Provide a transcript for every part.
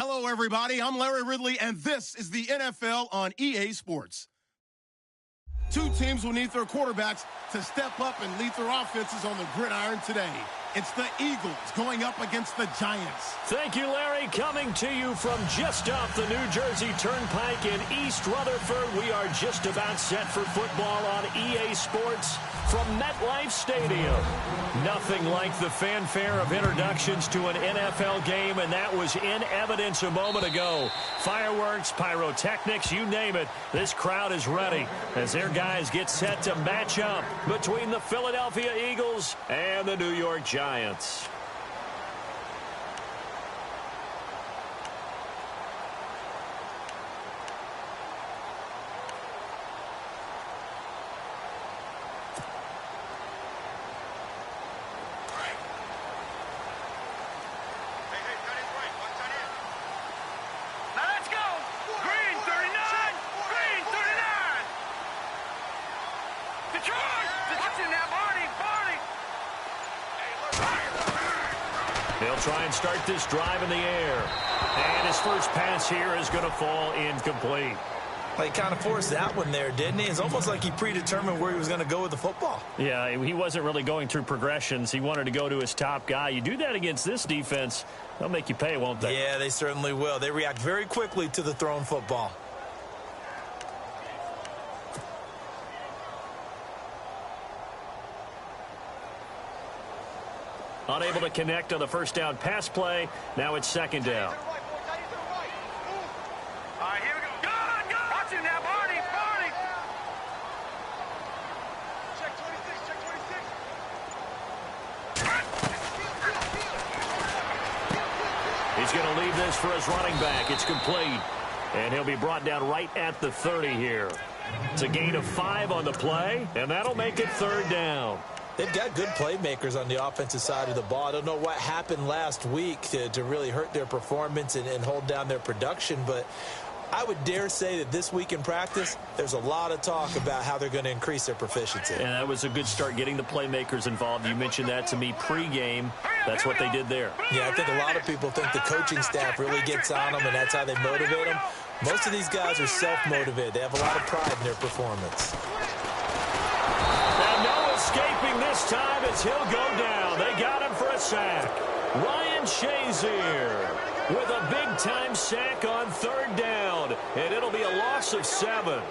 Hello, everybody. I'm Larry Ridley, and this is the NFL on EA Sports. Two teams will need their quarterbacks to step up and lead their offenses on the gridiron today. It's the Eagles going up against the Giants. Thank you, Larry. Coming to you from just off the New Jersey Turnpike in East Rutherford, we are just about set for football on EA Sports from MetLife Stadium. Nothing like the fanfare of introductions to an NFL game, and that was in evidence a moment ago. Fireworks, pyrotechnics, you name it. This crowd is ready as their guys get set to match up between the Philadelphia Eagles and the New York Giants. They'll try and start this drive in the air. And his first pass here is going to fall incomplete. Well, he kind of forced that one there, didn't he? It's almost like he predetermined where he was going to go with the football. Yeah, he wasn't really going through progressions. He wanted to go to his top guy. You do that against this defense, they'll make you pay, won't they? Yeah, they certainly will. They react very quickly to the thrown football. Unable to connect on the first down pass play. Now it's second down. All right, here we go. Go! Watch him now, Barney! Check 26, check 26. He's going to leave this for his running back. It's complete. And he'll be brought down right at the 30 here. It's a gain of 5 on the play, and that'll make it third down. They've got good playmakers on the offensive side of the ball. I don't know what happened last week to really hurt their performance and hold down their production, but I would dare say that this week in practice, there's a lot of talk about how they're going to increase their proficiency. And that was a good start getting the playmakers involved. You mentioned that to me pregame. That's what they did there. Yeah, I think a lot of people think the coaching staff really gets on them, and that's how they motivate them. Most of these guys are self-motivated. They have a lot of pride in their performance. Now no escaping this time as he'll go down. They got him for a sack. Ryan Shazier with a big-time sack on third down, and it'll be a loss of 7.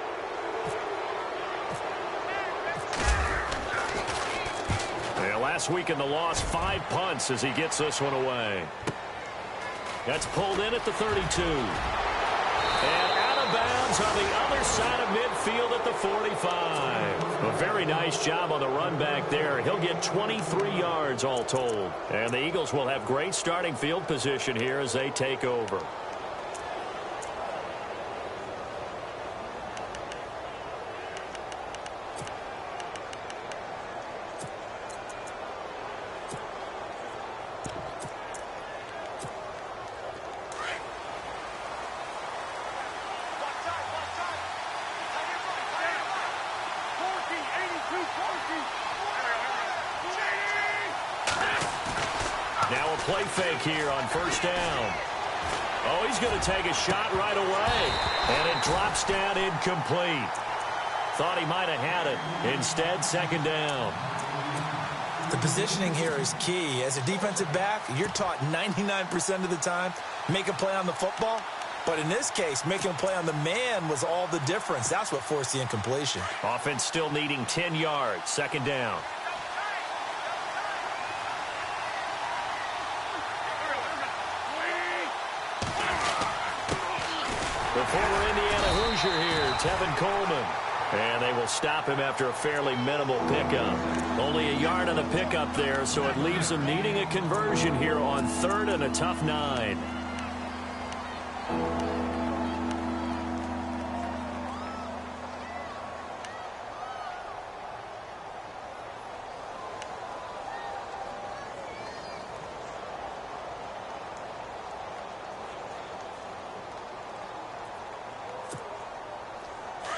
And last week in the loss, 5 punts as he gets this one away. That's pulled in at the 32. And out of bounds on the other side of midfield at the 45. A very nice job on the run back there. He'll get 23 yards all told. And the Eagles will have great starting field position here as they take over. Now a play fake here on first down. Oh, he's going to take a shot right away. And it drops down incomplete. Thought he might have had it. Instead, second down. The positioning here is key. As a defensive back, you're taught 99% of the time, make a play on the football. But in this case, making a play on the man was all the difference. That's what forced the incompletion. Offense still needing 10 yards. Second down. The former Indiana Hoosier here, Tevin Coleman. And they will stop him after a fairly minimal pickup. Only a yard on the pickup there, so it leaves them needing a conversion here on third and a tough 9.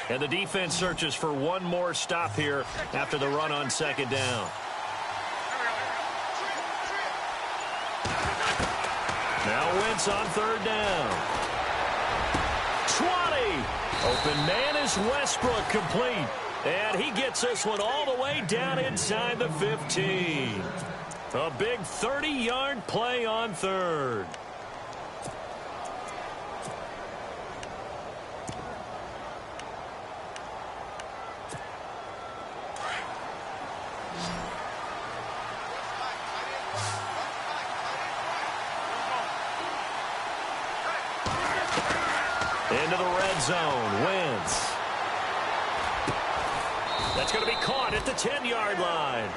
And the defense searches for one more stop here after the run on second down. Now Wentz on third down. 20. Open man is Westbrook, complete. And he gets this one all the way down inside the 15. A big 30-yard play on third. Into the red zone, Wentz. That's going to be caught at the 10-yard line.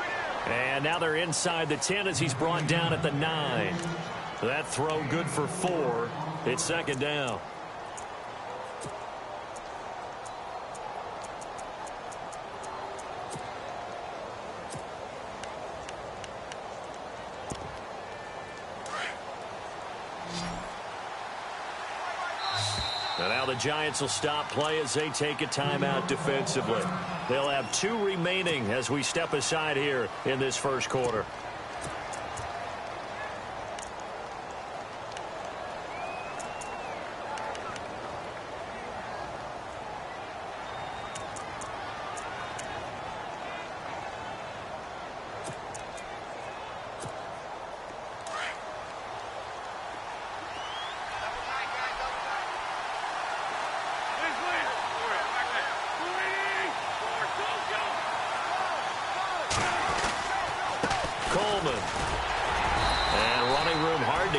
And now they're inside the 10 as he's brought down at the 9. That throw good for 4. It's second down. And now the Giants will stop play as they take a timeout defensively. They'll have 2 remaining as we step aside here in this first quarter.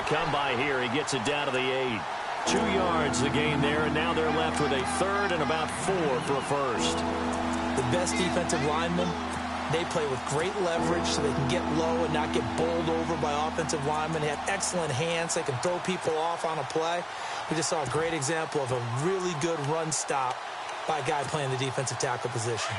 Come by here. He gets it down to the 8. 2 yards the gain there, and now they're left with a third and about 4 for a first. The best defensive linemen, they play with great leverage so they can get low and not get bowled over by offensive linemen. They have excellent hands. They can throw people off on a play. We just saw a great example of a really good run stop by a guy playing the defensive tackle position.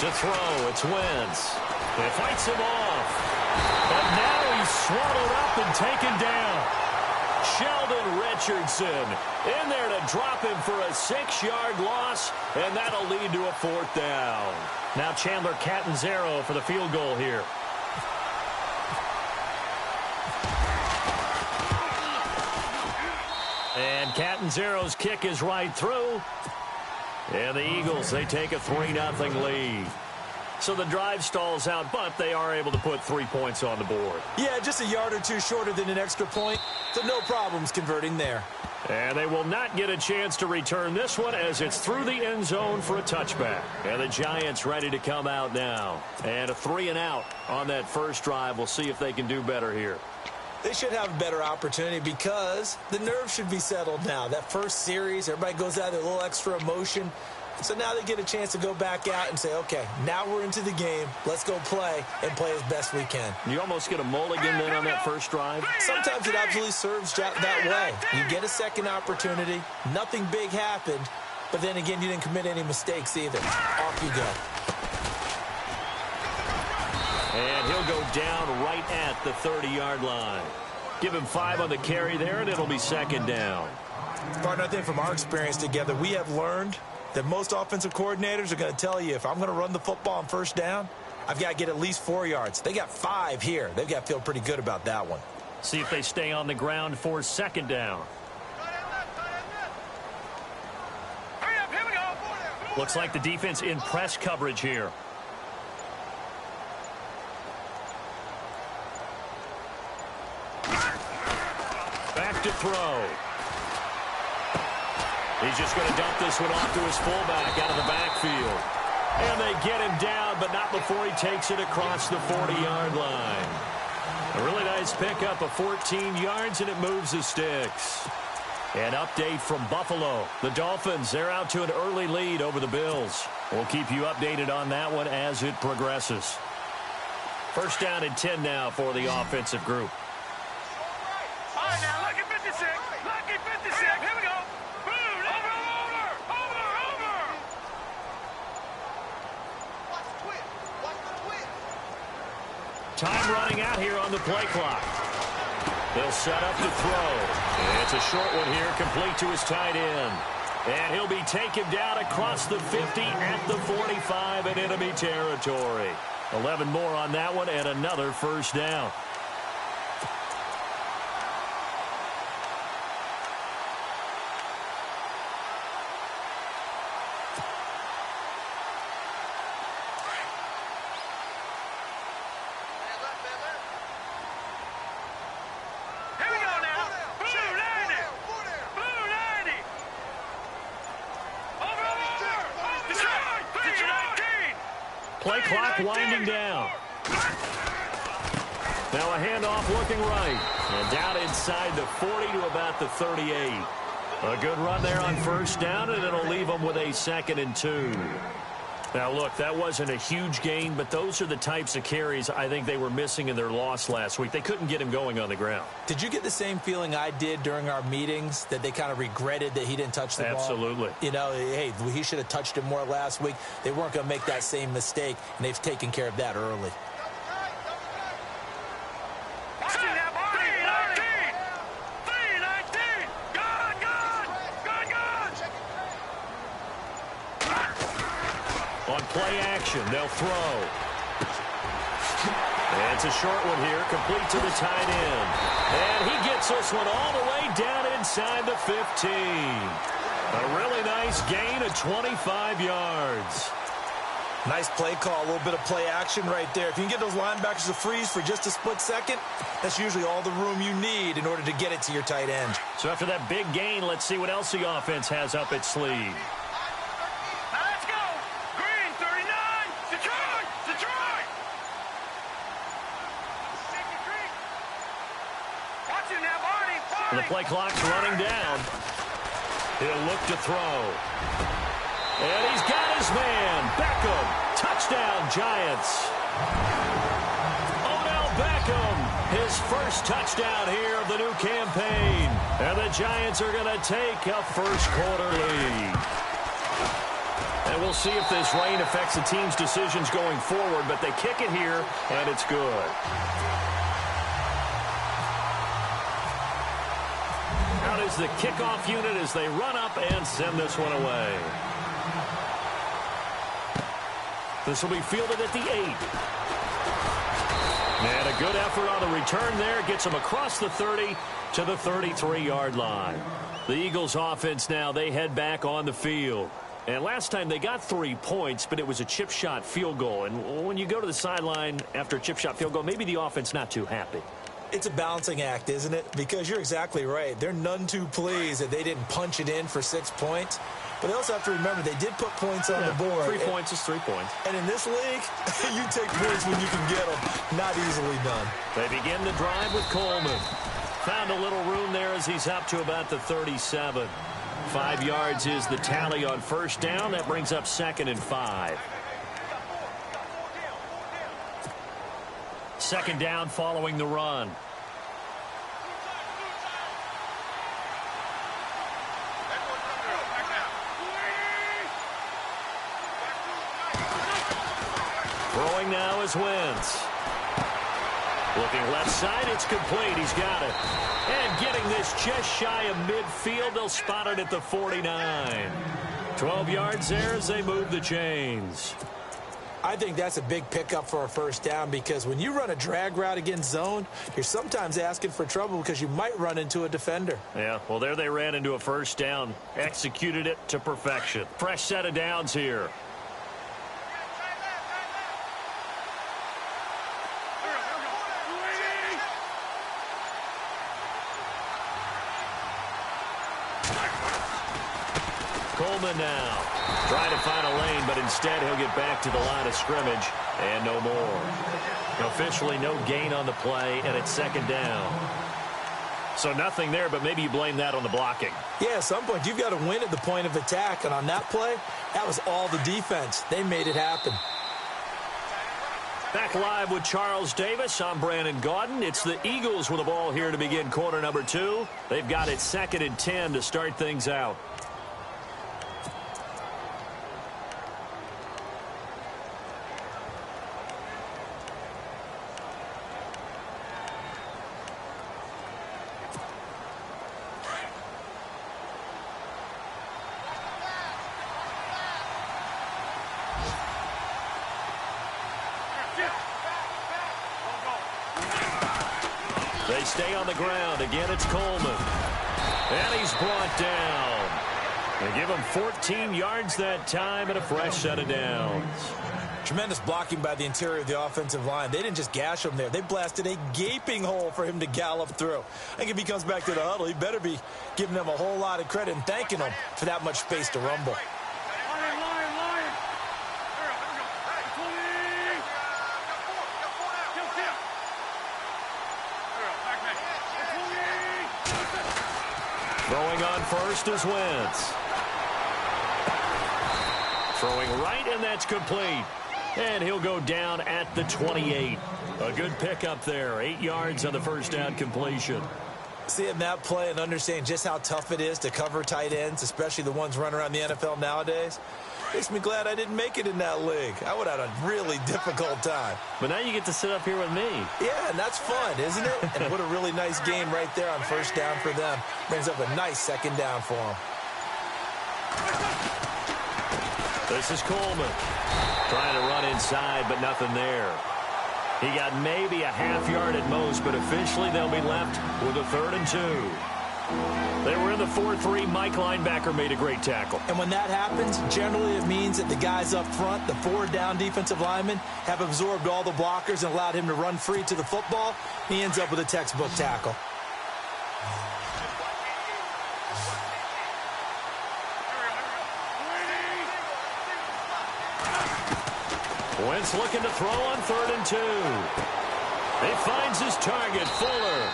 To throw, it's Wentz. He fights him off. And now he's swallowed up and taken down. Sheldon Richardson in there to drop him for a 6-yard loss, and that'll lead to a 4th down. Now Chandler Catanzaro for the field goal here. And Catanzaro's kick is right through. And the Eagles, they take a 3-0 lead. So the drive stalls out, but they are able to put 3 points on the board. Yeah, just a yard or 2 shorter than an extra point, so no problems converting there. And they will not get a chance to return this one as it's through the end zone for a touchback. And the Giants ready to come out now. And a 3-and-out on that first drive. We'll see if they can do better here. They should have a better opportunity because the nerves should be settled now. That first series, everybody goes out with a little extra emotion. So now they get a chance to go back out and say, okay, now we're into the game. Let's go play and play as best we can. You almost get a mulligan then on that first drive? Sometimes it absolutely serves that way. You get a second opportunity. Nothing big happened. But then again, you didn't commit any mistakes either. Off you go. And he'll go down right at the 30-yard line. Give him 5 on the carry there, and it'll be second down. Partner, I think from our experience together, we have learned that most offensive coordinators are going to tell you, if I'm going to run the football on first down, I've got to get at least 4 yards. They got 5 here. They've got to feel pretty good about that one. See if they stay on the ground for second down. Hurry up, here we go. Looks like the defense in press coverage here. Back to throw. He's just going to dump this one off to his fullback out of the backfield. And they get him down, but not before he takes it across the 40-yard line. A really nice pickup of 14 yards, and it moves the sticks. An update from Buffalo. The Dolphins, they're out to an early lead over the Bills. We'll keep you updated on that one as it progresses. First down and 10 now for the offensive group. All right, now, lucky 56. Lucky 56. Here we go. Boom. Over. Watch the twist. Watch the twist. Time running out here on the play clock. They'll set up to throw. It's a short one here, complete to his tight end. And he'll be taken down across the 50 at the 45 in enemy territory. 11 more on that one and another first down. Play clock winding down. Now a handoff looking right. And down inside the 40 to about the 38. A good run there on first down, and it'll leave them with a 2nd and 2. Now, look, that wasn't a huge gain, but those are the types of carries I think they were missing in their loss last week. They couldn't get him going on the ground. Did you get the same feeling I did during our meetings, that they kind of regretted that he didn't touch the ball? Absolutely. You know, hey, he should have touched it more last week. They weren't going to make that same mistake, and they've taken care of that early. On play action, they'll throw. And it's a short one here, complete to the tight end. And he gets this one all the way down inside the 15. A really nice gain of 25 yards. Nice play call, a little bit of play action right there. If you can get those linebackers to freeze for just a split second, that's usually all the room you need in order to get it to your tight end. So after that big gain, let's see what else the offense has up its sleeve. And the play clock's running down. He'll look to throw. And he's got his man. Beckham. Touchdown, Giants. Odell Beckham. His first touchdown here of the new campaign. And the Giants are going to take a first quarter lead. And we'll see if this rain affects the team's decisions going forward. But they kick it here, and it's good. Out is the kickoff unit as they run up and send this one away. This will be fielded at the 8. And a good effort on the return there. Gets them across the 30 to the 33-yard line. The Eagles offense now, they head back on the field. And last time they got 3 points, but it was a chip shot field goal. And when you go to the sideline after a chip shot field goal, maybe the offense not too happy. It's a balancing act, isn't it? Because you're exactly right. They're none too pleased that they didn't punch it in for 6 points. But they also have to remember they did put points on the board. 3 points is 3 points. And in this league, you take points when you can get them. Not easily done. They begin the drive with Coleman. Found a little room there as he's up to about the 37. 5 yards is the tally on first down. That brings up 2nd and 5. 2nd down following the run. Throwing now is Wentz. Looking left side, it's complete. He's got it. And getting this just shy of midfield, they'll spot it at the 49. 12 yards there as they move the chains. I think that's a big pickup for a first down, because when you run a drag route against zone, you're sometimes asking for trouble because you might run into a defender. Yeah, well, there they ran into a first down. Executed it to perfection. Fresh set of downs here. Coleman now trying to find a lane, but instead he'll get back to the line of scrimmage and no more. Officially no gain on the play, and it's 2nd down. So nothing there, but maybe you blame that on the blocking. Yeah, at some point you've got to win at the point of attack, and on that play, that was all the defense. They made it happen. Back live with Charles Davis. I'm Brandon Gaudin. It's the Eagles with the ball here to begin quarter number 2. They've got it 2nd and 10 to start things out. They stay on the ground. Again, it's Coleman. And he's brought down. They give him 14 yards that time and a fresh set of downs. Tremendous blocking by the interior of the offensive line. They didn't just gash him there. They blasted a gaping hole for him to gallop through. I think if he comes back to the huddle, he better be giving them a whole lot of credit and thanking them for that much space to rumble. Throwing on first is Wentz. Throwing right, and that's complete. And he'll go down at the 28. A good pickup there. 8 yards on the first down completion. Seeing that play and understanding just how tough it is to cover tight ends, especially the ones running around the NFL nowadays, makes me glad I didn't make it in that league. I would have had a really difficult time. But now you get to sit up here with me. Yeah, and that's fun, isn't it? And what a really nice game right there on first down for them. Brings up a nice second down for them. This is Coleman. Trying to run inside, but nothing there. He got maybe a half yard at most, but officially they'll be left with a 3rd and 2. They were in the 4-3. Mike linebacker made a great tackle. And when that happens, generally it means that the guys up front, the 4 down defensive linemen, have absorbed all the blockers and allowed him to run free to the football. He ends up with a textbook tackle. Wentz looking to throw on 3rd and 2. He finds his target, Fuller.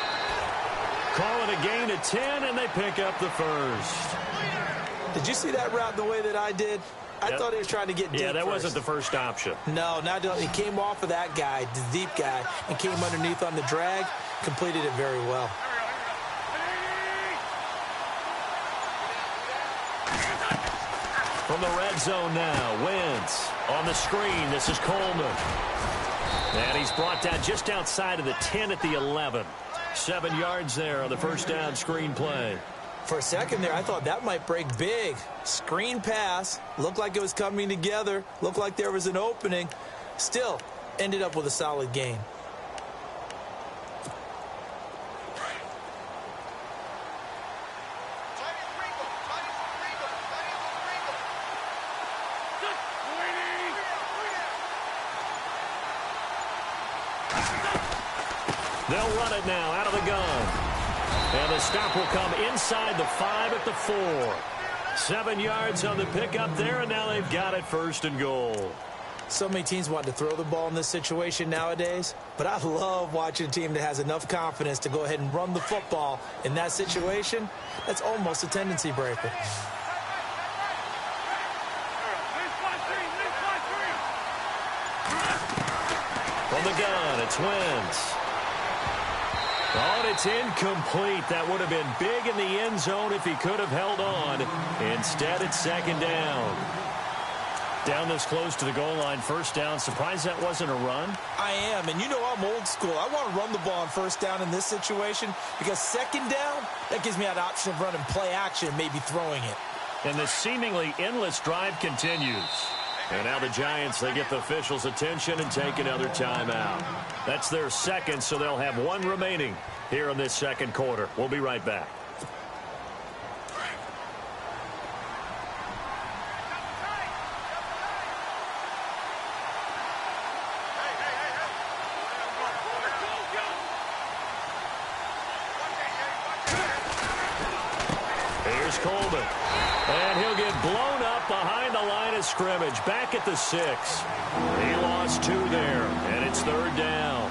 Call it a gain of 10, and they pick up the first. Did you see that route the way that I did? I thought he was trying to get deep. Yeah, that first. wasn't the first option. No, he came off of that guy, the deep guy, and came underneath on the drag, completed it very well. From the red zone now, Wentz on the screen. This is Coleman. And he's brought down just outside of the 10 at the 11. 7 yards there on the first down screen play. For a second there, I thought that might break big. Screen pass. Looked like it was coming together. Looked like there was an opening. Still, ended up with a solid gain. They'll run it now out of the gun. And the stop will come inside the 5 at the 4. 7 yards on the pickup there, and now they've got it 1st and goal. So many teams want to throw the ball in this situation nowadays, but I love watching a team that has enough confidence to go ahead and run the football in that situation. That's almost a tendency breaker. From the gun, it's Wentz. Oh, and it's incomplete. That would have been big in the end zone if he could have held on. Instead, it's 2nd down. Down this close to the goal line, 1st down. Surprised that wasn't a run? I am, and you know I'm old school. I want to run the ball on 1st down in this situation because 2nd down, that gives me that option of running play action and maybe throwing it. And the seemingly endless drive continues. And now the Giants, they get the officials' attention and take another timeout. That's their 2nd, so they'll have 1 remaining here in this 2nd quarter. We'll be right back. Here's Coleman. And he'll get blown up behind the line of scrimmage. Back at the 6. He lost 2 there, and it's 3rd down.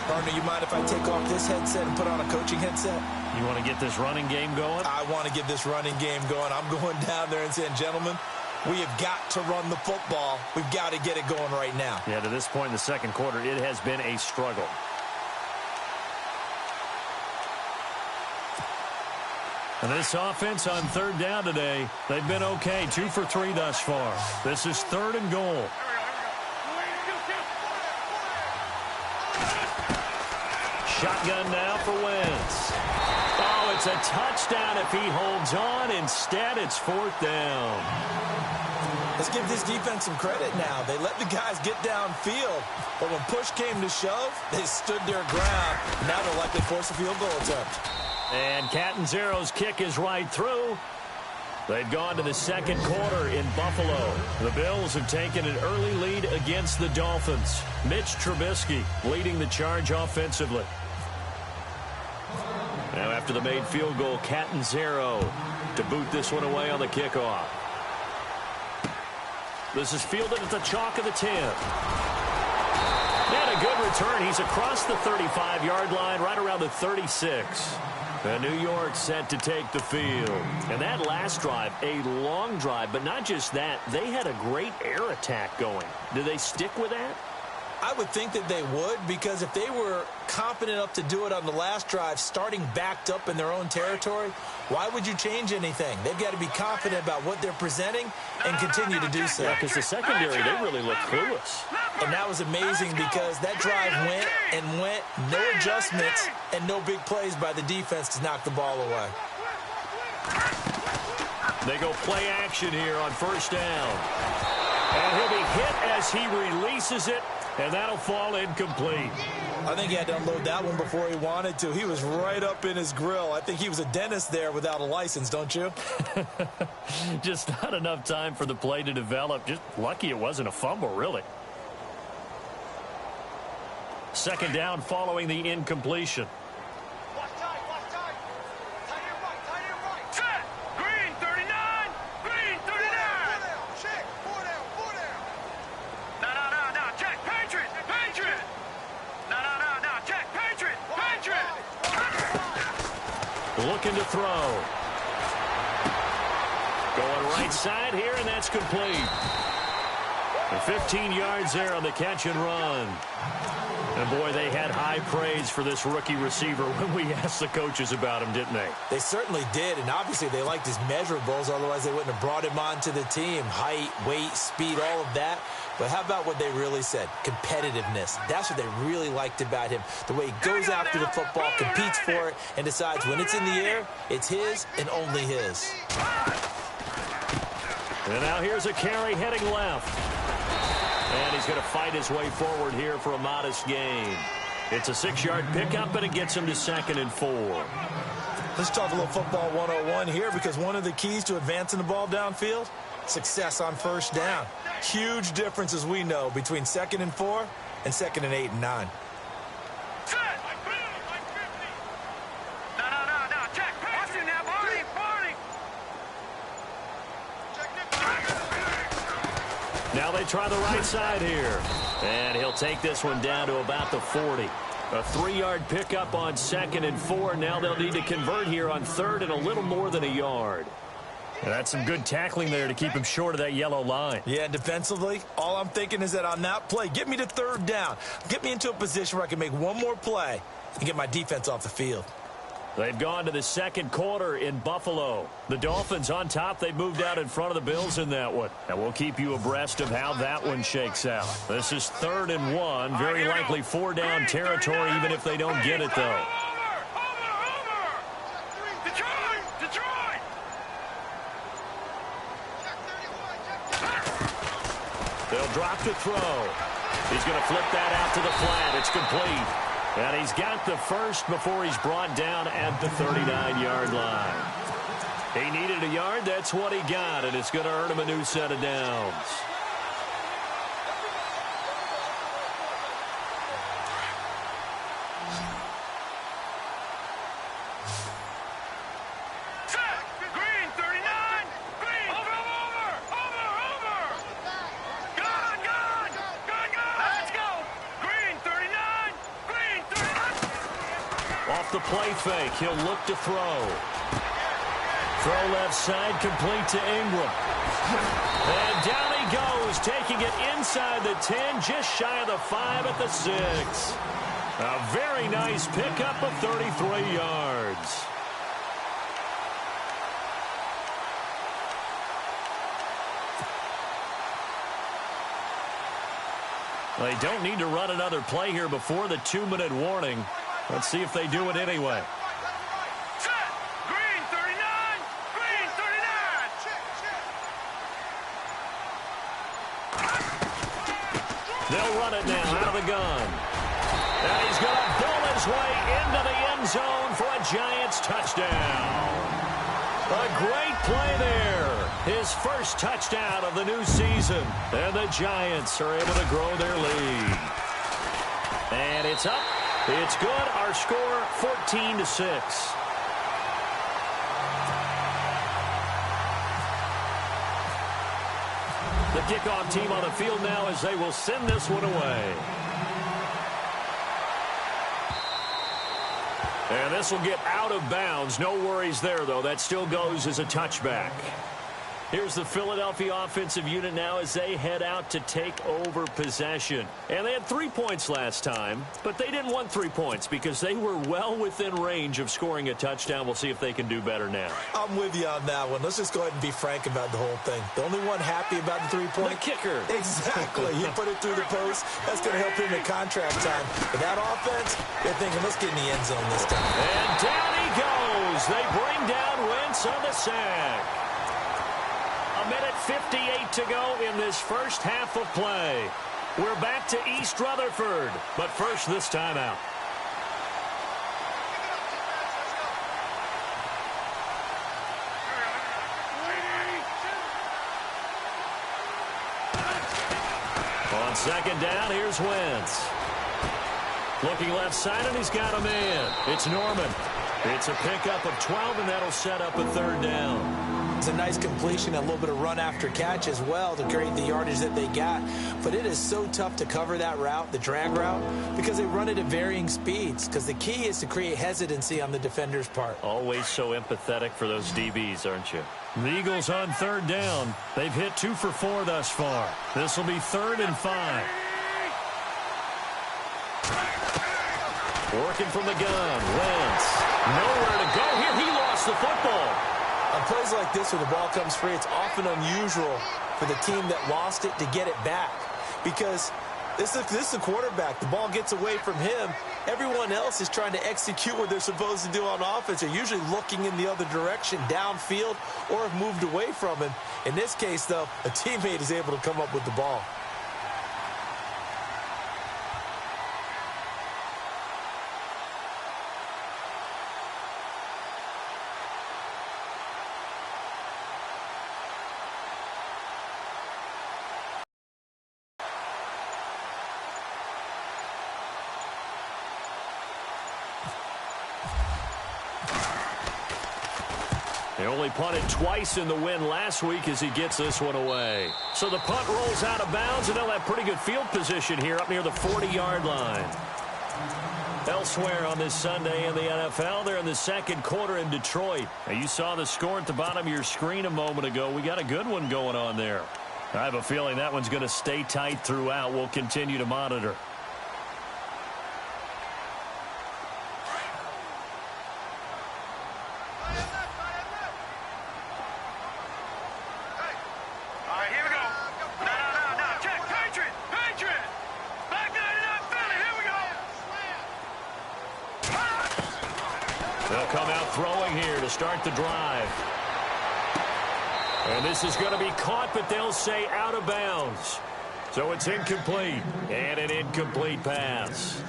Partner, you mind if I take off this headset and put on a coaching headset? You want to get this running game going? I want to get this running game going. I'm going down there and saying, gentlemen, we have got to run the football. We've got to get it going right now. Yeah, to this point in the 2nd quarter, it has been a struggle. And this offense on 3rd down today, they've been okay. 2 for 3 thus far. This is 3rd and goal. Shotgun now for Wentz. Oh, it's a touchdown if he holds on. Instead, it's 4th down. Let's give this defense some credit now. They let the guys get downfield, but when push came to shove, they stood their ground. Now they'll likely force a field goal attempt. And Catanzaro's kick is right through. They've gone to the second quarter in Buffalo. The Bills have taken an early lead against the Dolphins. Mitch Trubisky leading the charge offensively. Now after the made field goal, Catanzaro to boot this one away on the kickoff. This is fielded at the chalk of the 10. And a good return. He's across the 35-yard line, right around the 36. And New York set to take the field. And that last drive, a long drive, but not just that. They had a great air attack going. Do they stick with that? I would think that they would, because if they were confident enough to do it on the last drive, starting backed up in their own territory, why would you change anything? They've got to be confident about what they're presenting and continue to do so. Yeah, because the secondary, they really look clueless. And that was amazing because that drive went and went, no adjustments, and no big plays by the defense to knock the ball away. They go play action here on first down. And he'll be hit as he releases it, and that'll fall incomplete. I think he had to unload that one before he wanted to. He was right up in his grill. I think he was a dentist there without a license, don't you? Just not enough time for the play to develop. Just lucky it wasn't a fumble, really. Second down following the incompletion. Watch tight, watch tight. Tight end right, tight end right. Set. Green 39. Green 39. Check. Four down, four down. No. Check. Patriot. Patriot. No. Check. Patriot. Patriot. Looking to throw. Going right side here, and that's complete. And 15 yards there on the catch and run. And, boy, they had high praise for this rookie receiver when we asked the coaches about him, didn't they? They certainly did, and obviously they liked his measurables, otherwise they wouldn't have brought him onto the team. Height, weight, speed, all of that. But how about what they really said? Competitiveness. That's what they really liked about him. The way he goes after the football, competes for it, and decides when it's in the air, it's his and only his. And now here's a carry heading left. And he's going to fight his way forward here for a modest gain. It's a 6-yard pickup, and it gets him to 2nd and 4. Let's talk a little football 101 here, because one of the keys to advancing the ball downfield, success on first down. Huge difference, as we know, between 2nd and 4 and 2nd and 8 and 9. No. Check. Patriot now, Barney. Now they try the right side here. And he'll take this one down to about the 40. A 3-yard pickup on 2nd and 4. Now they'll need to convert here on 3rd and a little more than a yard. And that's some good tackling there to keep him short of that yellow line. Yeah, defensively, all I'm thinking is that on that play, get me to 3rd down. Get me into a position where I can make one more play and get my defense off the field. They've gone to the second quarter in Buffalo. The Dolphins on top. They moved out in front of the Bills in that one. And we'll keep you abreast of how that one shakes out. This is 3rd and 1. Very likely 4-down territory, even if they don't get it, though. Over. Detroit. They'll drop to throw. He's going to flip that out to the flat. It's complete. And he's got the first before he's brought down at the 39-yard line. He needed a yard. That's what he got, and it's going to earn him a new set of downs. Green 39. Green. Over. Gone. Let's go. Green 39. Off the play fake, he'll look to throw. Throw left side, complete to Ingram. And down he goes, taking it inside the 10, just shy of the 5 at the 6. A very nice pickup of 33 yards. They don't need to run another play here before the 2-minute warning. Let's see if they do it anyway. Set. Green 39. They'll run it now out of the gun. And he's going to bull his way into the end zone for a Giants touchdown. A great play there. His first touchdown of the new season. And the Giants are able to grow their lead. And it's up. It's good. Our score, 14-6. The kickoff team on the field now as they will send this one away. And this will get out of bounds. No worries there, though. That still goes as a touchback. Here's the Philadelphia offensive unit now as they head out to take over possession. And they had 3 points last time, but they didn't want 3 points because they were well within range of scoring a touchdown. We'll see if they can do better now. I'm with you on that one. Let's just go ahead and be frank about the whole thing. The only one happy about the 3-point? The kicker. Exactly. He put it through the post. That's going to help him at contract time. But that offense, they're thinking, let's get in the end zone this time. And down he goes. They bring down Wentz on the sack. A minute 58 to go in this first half of play. We're back to East Rutherford, but first this timeout. On second down, here's Wentz. Looking left side, and he's got a man. It's Norman. It's a pickup of 12, and that'll set up a third down. It's a nice completion, a little bit of run after catch as well to create the yardage that they got. But it is so tough to cover that route, the drag route, because they run it at varying speeds. Because the key is to create hesitancy on the defender's part. Always so empathetic for those DBs, aren't you? The Eagles on third down. They've hit 2 for 4 thus far. This will be 3rd and 5. Working from the gun. Wentz. Nowhere to go here. He lost the football. On plays like this where the ball comes free, it's often unusual for the team that lost it to get it back. Because this is the quarterback. The ball gets away from him. Everyone else is trying to execute what they're supposed to do on offense. They're usually looking in the other direction, downfield, or have moved away from him. In this case, though, a teammate is able to come up with the ball. They only punted twice in the win last week as he gets this one away. So the punt rolls out of bounds, and they'll have pretty good field position here up near the 40-yard line. Elsewhere on this Sunday in the NFL, they're in the second quarter in Detroit. Now, you saw the score at the bottom of your screen a moment ago. We got a good one going on there. I have a feeling that one's going to stay tight throughout. We'll continue to monitor. They'll come out throwing here to start the drive. And this is going to be caught, but they'll say out of bounds. So it's incomplete. And an incomplete pass.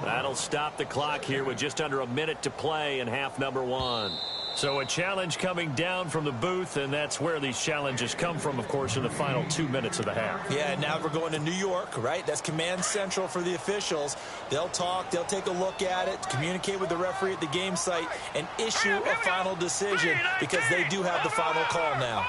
That'll stop the clock here with just under a minute to play in half number 1. So a challenge coming down from the booth, and that's where these challenges come from, of course, in the final 2 minutes of the half. Yeah, now we're going to New York, right? That's command central for the officials. They'll talk, they'll take a look at it, communicate with the referee at the game site, and issue a final decision because they do have the final call now.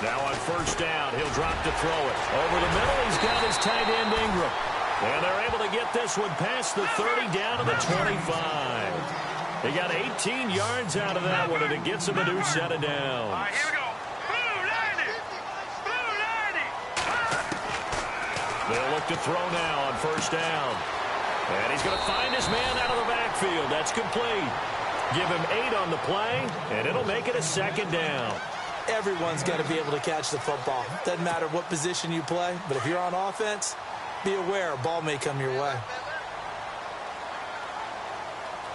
Now on first down, he'll drop to throw it. Over the middle, he's got his tight end Ingram. And they're able to get this one past the 30 down to the 25. They got 18 yards out of that one, and it gets them a new set of downs. Here we go. They'll look to throw now on first down. And he's going to find his man out of the backfield. That's complete. Give him 8 on the play, and it'll make it a second down. Everyone's got to be able to catch the football. Doesn't matter what position you play, but if you're on offense, be aware a ball may come your way.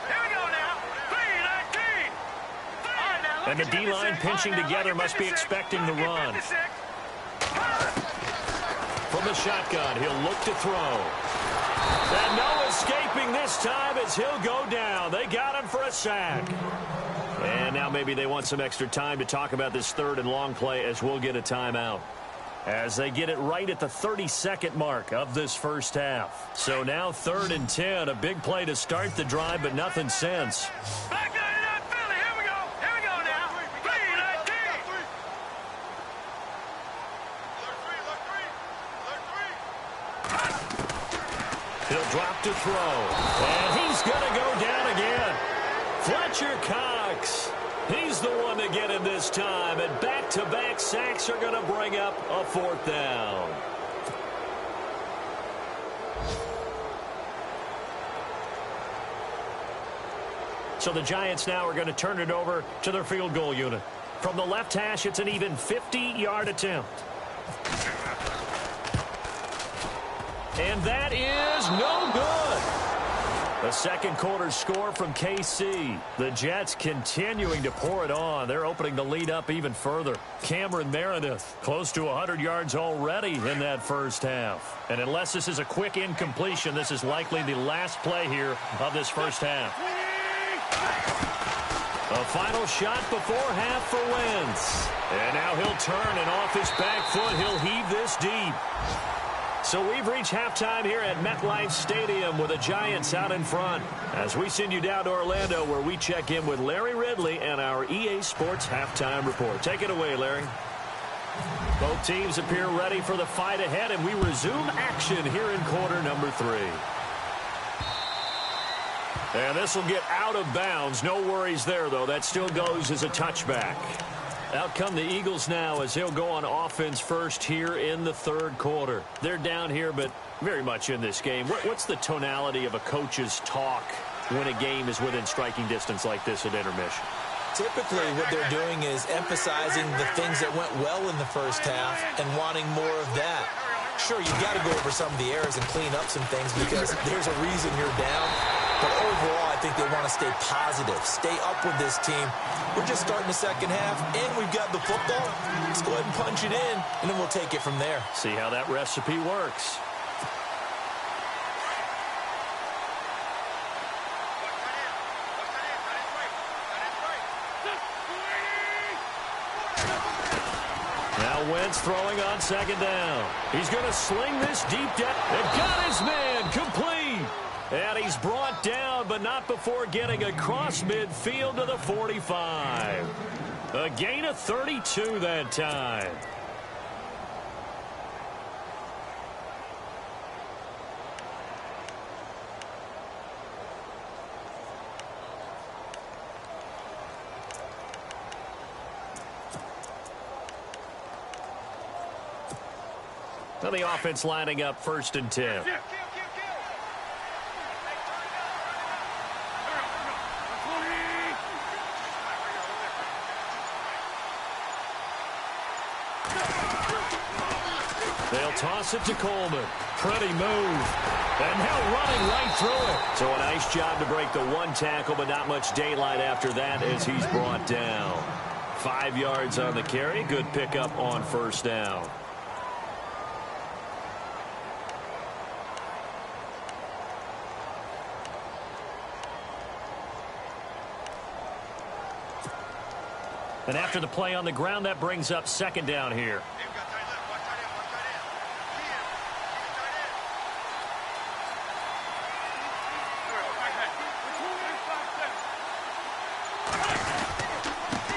Here we go now. 3-19. All right, now And the D-line pinching together must be expecting the run. From the shotgun, he'll look to throw. And no escaping this time as he'll go down. They got him for a sack. And now maybe they want some extra time to talk about this third and long play as we'll get a timeout. As they get it right at the 32nd mark of this first half. So now 3rd and 10, a big play to start the drive, but nothing since. Back line it up, Philly. Here we go. Here we go now. 3-19. He'll drop to throw. And he's going to go down again. Fletcher Cox. He's the one to get him this time. And back-to-back sacks are going to bring up a 4th down. So the Giants now are going to turn it over to their field goal unit. From the left hash, it's an even 50-yard attempt. And that is no good. The second quarter score from KC. The Jets continuing to pour it on. They're opening the lead up even further. Cameron Meredith close to 100 yards already in that first half. And unless this is a quick incompletion, this is likely the last play here of this first half. A final shot before half for Wentz. And now he'll turn, and off his back foot, he'll heave this deep. So we've reached halftime here at MetLife Stadium with the Giants out in front. As we send you down to Orlando where we check in with Larry Ridley and our EA Sports Halftime Report. Take it away, Larry. Both teams appear ready for the fight ahead, and we resume action here in quarter number 3. And this will get out of bounds. No worries there, though. That still goes as a touchback. Out come the Eagles now as they'll go on offense first here in the third quarter. They're down here, but very much in this game. What's the tonality of a coach's talk when a game is within striking distance like this at intermission? Typically, what they're doing is emphasizing the things that went well in the first half and wanting more of that. Sure, you've got to go over some of the errors and clean up some things because there's a reason you're down. But overall, I think they want to stay positive, stay up with this team. We're just starting the second half, and we've got the football. Let's go ahead and punch it in, and then we'll take it from there. See how that recipe works. Now Wentz throwing on second down. He's going to sling this deep down. And got his man complete. And he's brought down, but not before getting across midfield to the 45. A gain of 32 that time. Now the offense lining up 1st and 10. They'll toss it to Coleman. Pretty move. And now running right through it. So a nice job to break the one tackle, but not much daylight after that as he's brought down. 5 yards on the carry. Good pickup on 1st down. And after the play on the ground, that brings up 2nd down here.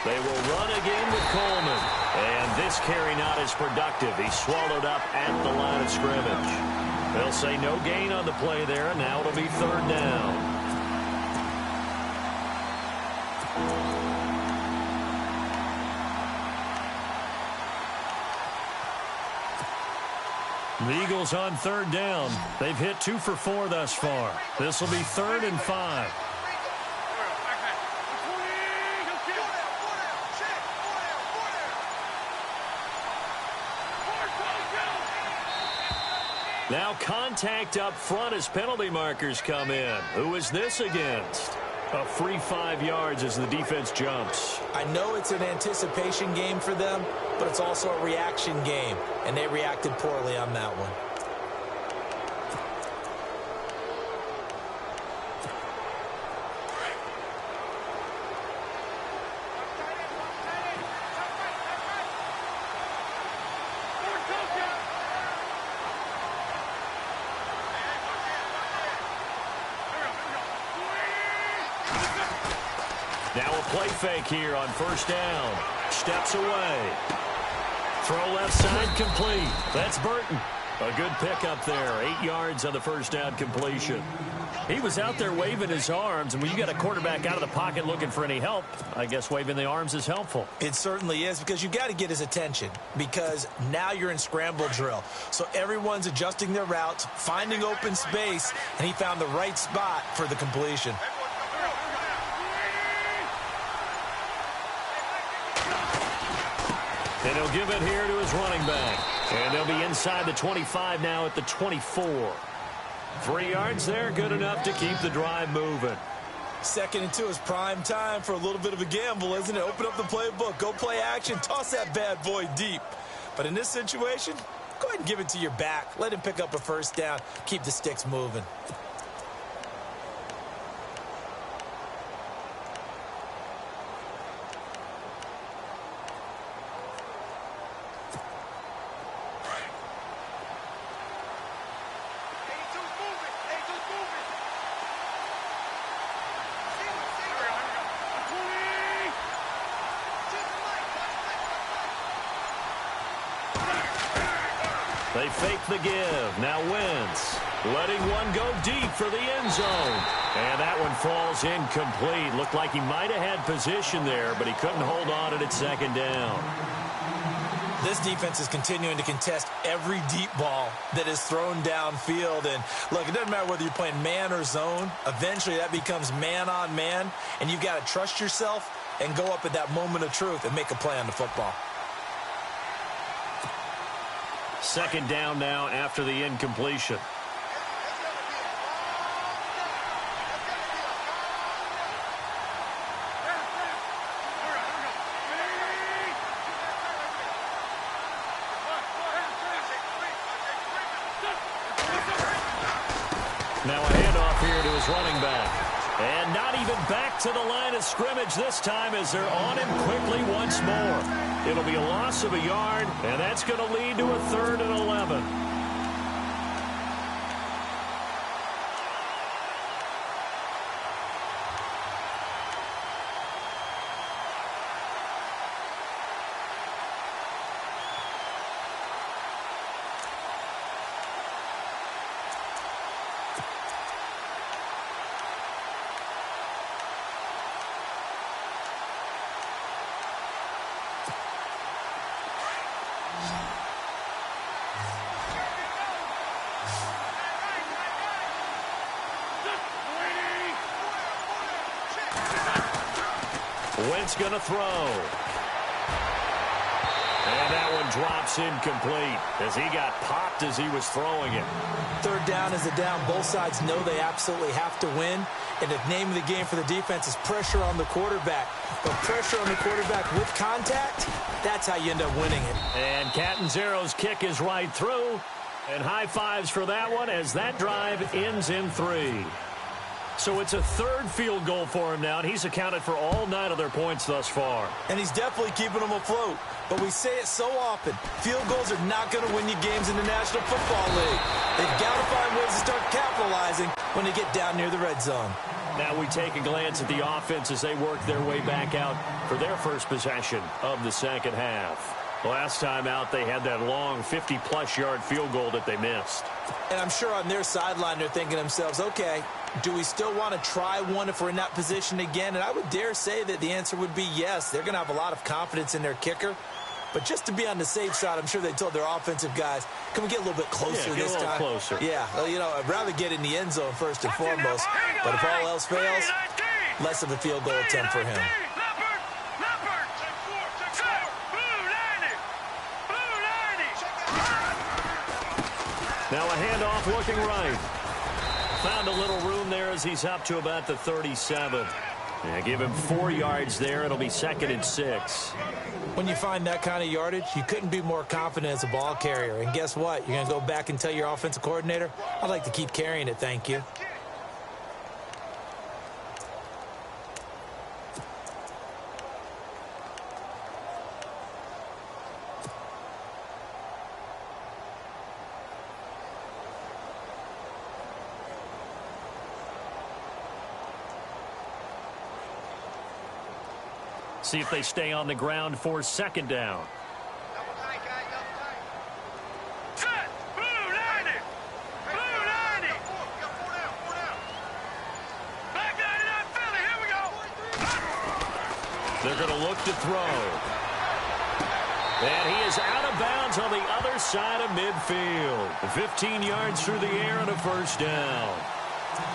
They will run again with Coleman. And this carry not as productive. He's swallowed up at the line of scrimmage. They'll say no gain on the play there, and now it'll be 3rd down. The Eagles on 3rd down. They've hit 2 for 4 thus far. This will be 3rd and 5. Now contact up front as penalty markers come in. Who is this against? A free 5 yards as the defense jumps. I know it's an anticipation game for them, but it's also a reaction game, and they reacted poorly on that one. Now a play fake here on first down. Steps away. Throw left side complete. That's Burton. A good pickup there. 8 yards on the first down completion. He was out there waving his arms, and when you got a quarterback out of the pocket looking for any help, I guess waving the arms is helpful. It certainly is, because you got to get his attention, because now you're in scramble drill. So everyone's adjusting their routes, finding open space, and he found the right spot for the completion. And he'll give it here to his running back. And they'll be inside the 25 now at the 24. 3 yards there, good enough to keep the drive moving. 2nd and 2 is prime time for a little bit of a gamble, isn't it? Open up the playbook, go play action, toss that bad boy deep. But in this situation, go ahead and give it to your back. Let him pick up a first down, keep the sticks moving. They fake the give. Now Wentz letting one go deep for the end zone. And that one falls incomplete. Looked like he might have had position there, but he couldn't hold on to it at second down. This defense is continuing to contest every deep ball that is thrown downfield. And look, it doesn't matter whether you're playing man or zone. Eventually that becomes man on man, and you've got to trust yourself and go up at that moment of truth and make a play on the football. Second down now after the incompletion. Now a handoff here to his running back. And not even back to the line of scrimmage this time as they're on him quickly once more. It'll be a loss of a yard, and that's going to lead to a 3rd and 11. Wentz going to throw. And that one drops incomplete as he got popped as he was throwing it. 3rd down is a down. Both sides know they absolutely have to win. And the name of the game for the defense is pressure on the quarterback. But pressure on the quarterback with contact, that's how you end up winning it. And Catanzaro's kick is right through. And high fives for that one as that drive ends in 3. So it's a 3rd field goal for him now, and he's accounted for all 9 of their points thus far. And he's definitely keeping them afloat. But we say it so often, field goals are not going to win you games in the National Football League. They've got to find ways to start capitalizing when they get down near the red zone. Now we take a glance at the offense as they work their way back out for their first possession of the second half. Last time out, they had that long 50-plus yard field goal that they missed. And I'm sure on their sideline they're thinking to themselves, okay, do we still want to try one if we're in that position again? And I would dare say that the answer would be yes. They're going to have a lot of confidence in their kicker. But just to be on the safe side, I'm sure they told their offensive guys, can we get a little bit closer this time? Closer. Yeah, well, you know, I'd rather get in the end zone first and foremost. But if all else fails, less of a field goal attempt for him. Now a handoff looking right. Found a little room there as he's up to about the 37. Yeah, give him 4 yards there. It'll be 2nd and 6. When you find that kind of yardage, you couldn't be more confident as a ball carrier. And guess what? You're going to go back and tell your offensive coordinator, I'd like to keep carrying it, thank you. See if they stay on the ground for 2nd down. Double tight, guys, double tight. Set! Blue 90! Blue 90! We got 4 down, 4 down. Back 99 Philly, here we go! They're going to look to throw. And he is out of bounds on the other side of midfield. 15 yards through the air and a 1st down.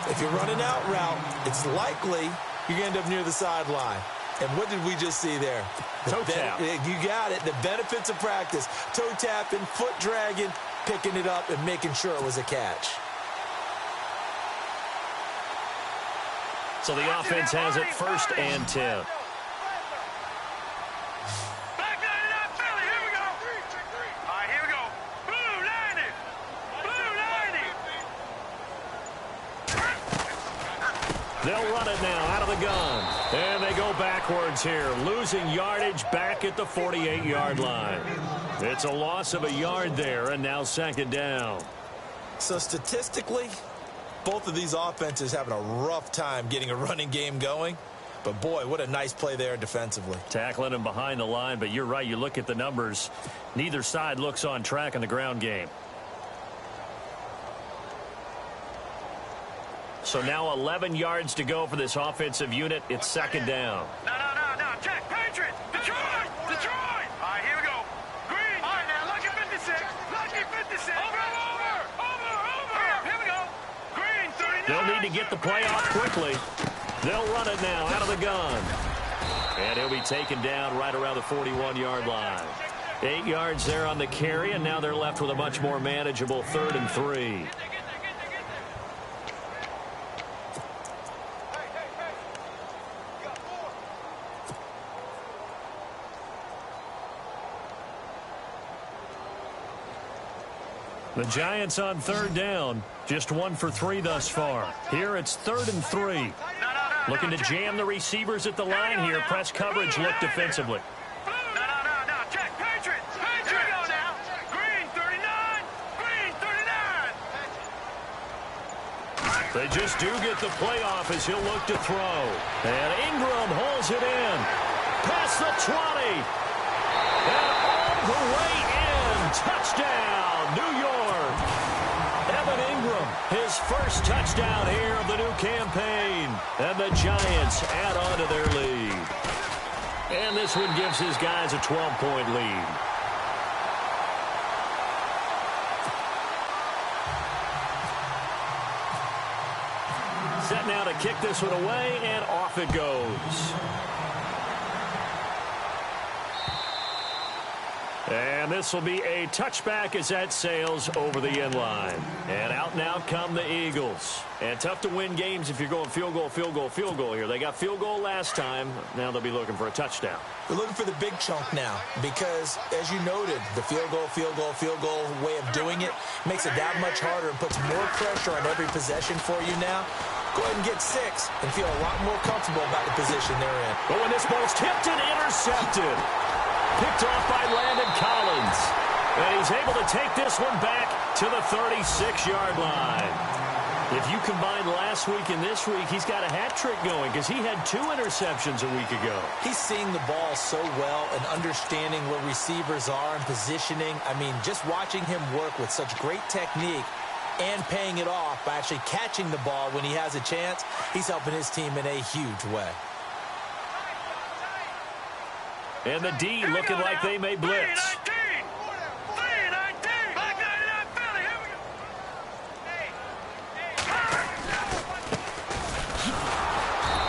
If you're running out route, it's likely you're going to end up near the sideline. And what did we just see there? Toe tap. You got it. The benefits of practice. Toe tapping, foot dragging, picking it up, and making sure it was a catch. So the offense has it 1st and 10. Back 99 Philly, here we go! All right, here we go. Blue 90! Blue 90! They'll run it now out of the gun. And they go backwards here, losing yardage back at the 48-yard line. It's a loss of a yard there, and now 2nd down. So statistically, both of these offenses having a rough time getting a running game going. But, boy, what a nice play there defensively. Tackling him behind the line, but you're right. You look at the numbers. Neither side looks on track in the ground game. So now 11 yards to go for this offensive unit. It's 2nd down. No. Check. Patriots. Detroit. Detroit. All right, here we go. Green. All right, now, lucky 56. Lucky 56. Over. Here we go. Green, 39. They'll need to get the play off quickly. They'll run it now out of the gun. And he'll be taken down right around the 41-yard line. 8 yards there on the carry, and now they're left with a much more manageable 3rd and 3. The Giants on 3rd down. Just 1 for 3 thus far. Here it's 3rd and 3. Looking to jam the receivers at the line here. Press coverage look defensively. No. Check. Patriots. Here we go now. Green, 39. Green, 39. They just do get the playoff as he'll look to throw. And Ingram holds it in. Past the 20. And all the way in. Touchdown, New York. Evan Ingram, his 1st touchdown here of the new campaign. And the Giants add on to their lead. And this one gives his guys a 12-point lead. Set now to kick this one away, and off it goes. And this will be a touchback as that sails over the end line. And out come the Eagles. And tough to win games if you're going field goal here. They got field goal last time. Now they'll be looking for a touchdown. They're looking for the big chunk now because, as you noted, the field goal way of doing it makes it that much harder and puts more pressure on every possession for you now. Go ahead and get 6 and feel a lot more comfortable about the position they're in. But when this ball's tipped and intercepted. Picked off by Landon Collins. And he's able to take this one back to the 36-yard line. If you combine last week and this week, he's got a hat trick going because he had 2 interceptions a week ago. He's seeing the ball so well and understanding where receivers are and positioning. I mean, just watching him work with such great technique and paying it off by actually catching the ball when he has a chance, he's helping his team in a huge way. And the D looking like they may blitz.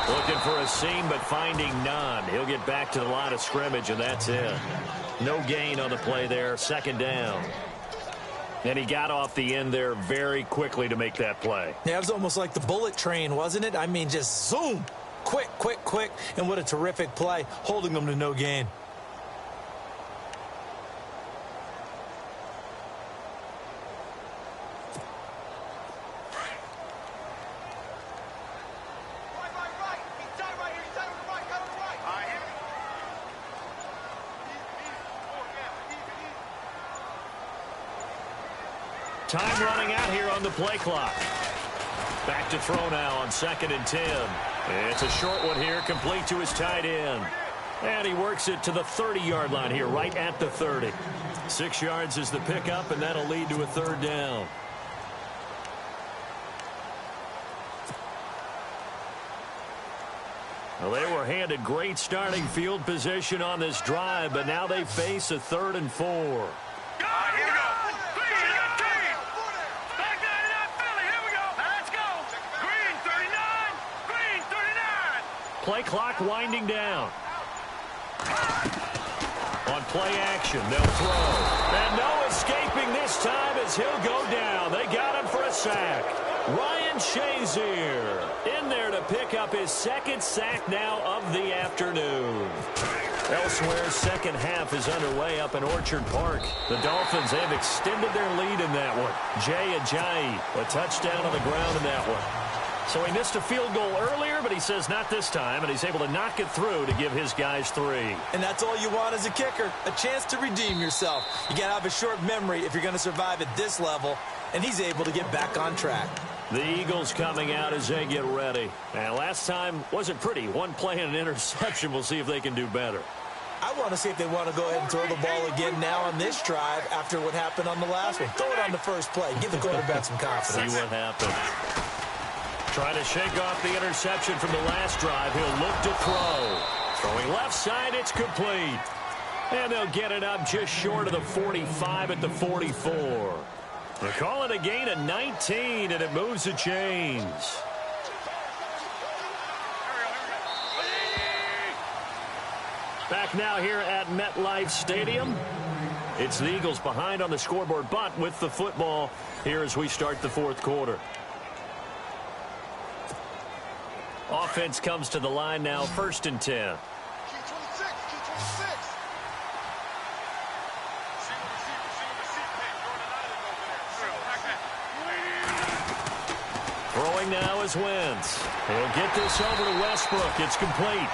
Looking for a seam, but finding none. He'll get back to the line of scrimmage, and that's it. No gain on the play there. 2nd down. And he got off the end there very quickly to make that play. Yeah, it was almost like the bullet train, wasn't it? I mean, just zoom. Quick, quick, quick. And what a terrific play, holding them to no gain. Time running out here on the play clock. Back to throw now on 2nd and 10. It's a short one here, complete to his tight end. And he works it to the 30-yard line here, right at the 30. 6 yards is the pickup, and that'll lead to a 3rd down. Well, they were handed great starting field position on this drive, but now they face a 3rd and 4. Here we go. Play clock winding down. On play action, they'll throw. And no escaping this time as he'll go down. They got him for a sack. Ryan Shazier in there to pick up his 2nd sack now of the afternoon. Elsewhere, second half is underway up in Orchard Park. The Dolphins have extended their lead in that one. Jay Ajayi, a touchdown on the ground in that one. So he missed a field goal earlier, but he says not this time, and he's able to knock it through to give his guys 3. And that's all you want as a kicker, a chance to redeem yourself. You got to have a short memory if you're going to survive at this level, and he's able to get back on track. The Eagles coming out as they get ready. And last time wasn't pretty. One play and an interception. We'll see if they can do better. I want to see if they want to go ahead and throw the ball again now on this drive after what happened on the last one. Throw it on the first play. Give the quarterback some confidence. See what happens. Trying to shake off the interception from the last drive. He'll look to throw. Throwing left side, it's complete. And they'll get it up just short of the 45 at the 44. They call it a gain of 19, and it moves the chains. Back now here at MetLife Stadium. It's the Eagles behind on the scoreboard, but with the football here as we start the 4th quarter. Offense comes to the line now, 1st and 10. Throwing now is Wentz. He'll get this over to Westbrook. It's complete.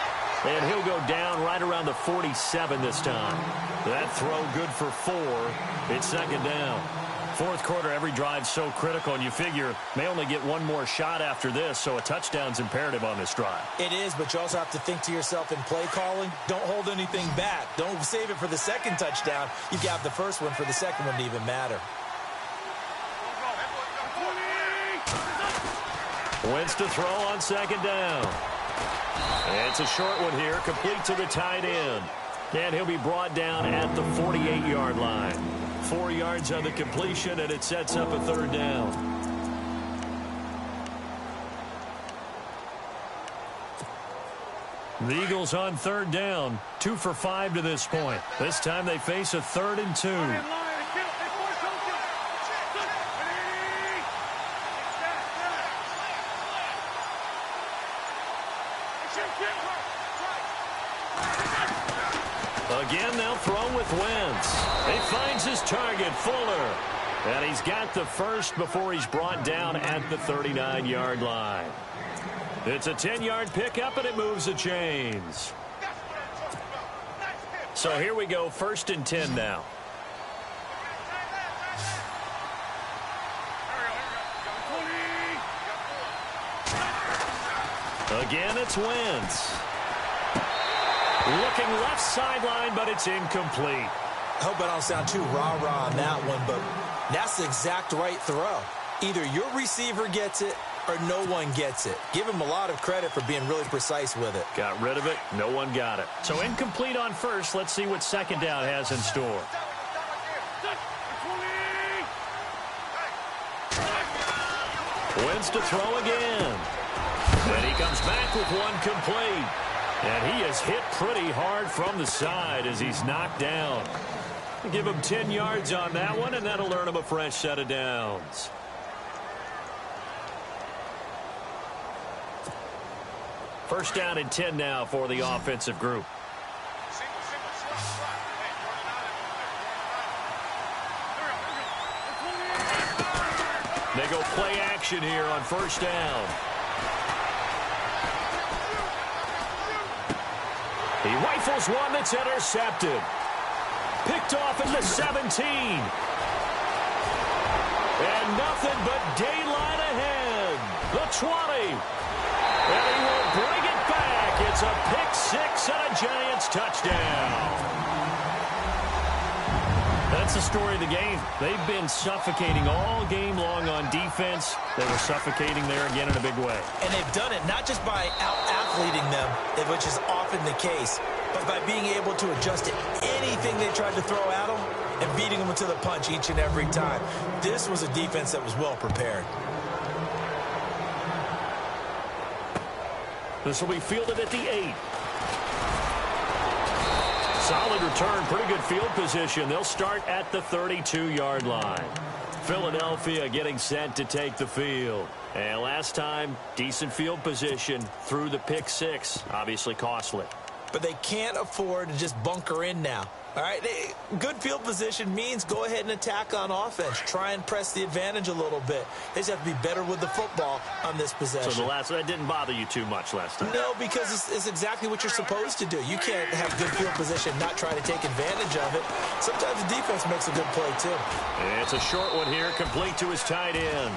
And he'll go down right around the 47 this time. That throw good for 4. It's 2nd down. 4th quarter, every drive's so critical, and you figure may only get one more shot after this, so a touchdown's imperative on this drive. It is, but you also have to think to yourself in play calling, don't hold anything back. Don't save it for the 2nd touchdown. You got the first one for the 2nd one to even matter. Wentz to throw on 2nd down. It's a short one here, complete to the tight end. And he'll be brought down at the 48-yard line. 4 yards on the completion, and it sets up a 3rd down. The Eagles on 3rd down, 2 for 5 to this point. This time they face a 3rd and 2. Again, they'll throw with Wentz. He finds his target, Fuller. And he's got the first before he's brought down at the 39-yard line. It's a 10-yard pickup, and it moves the chains. So here we go, 1st and 10 now. Again, it's Wentz. Looking left sideline, but it's incomplete. I hope I don't sound too rah-rah on that one, but that's the exact right throw. Either your receiver gets it or no one gets it. Give him a lot of credit for being really precise with it. Got rid of it. No one got it. So incomplete on first. Let's see what 2nd down has in store. Wentz to throw again. And he comes back with one complete. And he is hit pretty hard from the side as he's knocked down. Give him 10 yards on that one, and that'll earn him a fresh set of downs. First down and 10 now for the offensive group. They go play action here on first down. He rifles one that's intercepted. Picked off at the 17. And nothing but daylight ahead. The 20. And he will bring it back. It's a pick six and a Giants touchdown. That's the story of the game. They've been suffocating all game long on defense. They were suffocating there again in a big way. And they've done it not just by out-athleting them, which is often the case, but by being able to adjust to anything they tried to throw at them and beating them to the punch each and every time. This was a defense that was well prepared. This will be fielded at the 8. Solid return, pretty good field position. They'll start at the 32-yard line. Philadelphia getting set to take the field. And last time, decent field position through the pick six. Obviously costly. But they can't afford to just bunker in now. All right, good field position means go ahead and attack on offense. Try and press the advantage a little bit. They just have to be better with the football on this possession. So that didn't bother you too much last time? No, because it's exactly what you're supposed to do. You can't have good field position, not try to take advantage of it. Sometimes the defense makes a good play, too. It's a short one here, complete to his tight end.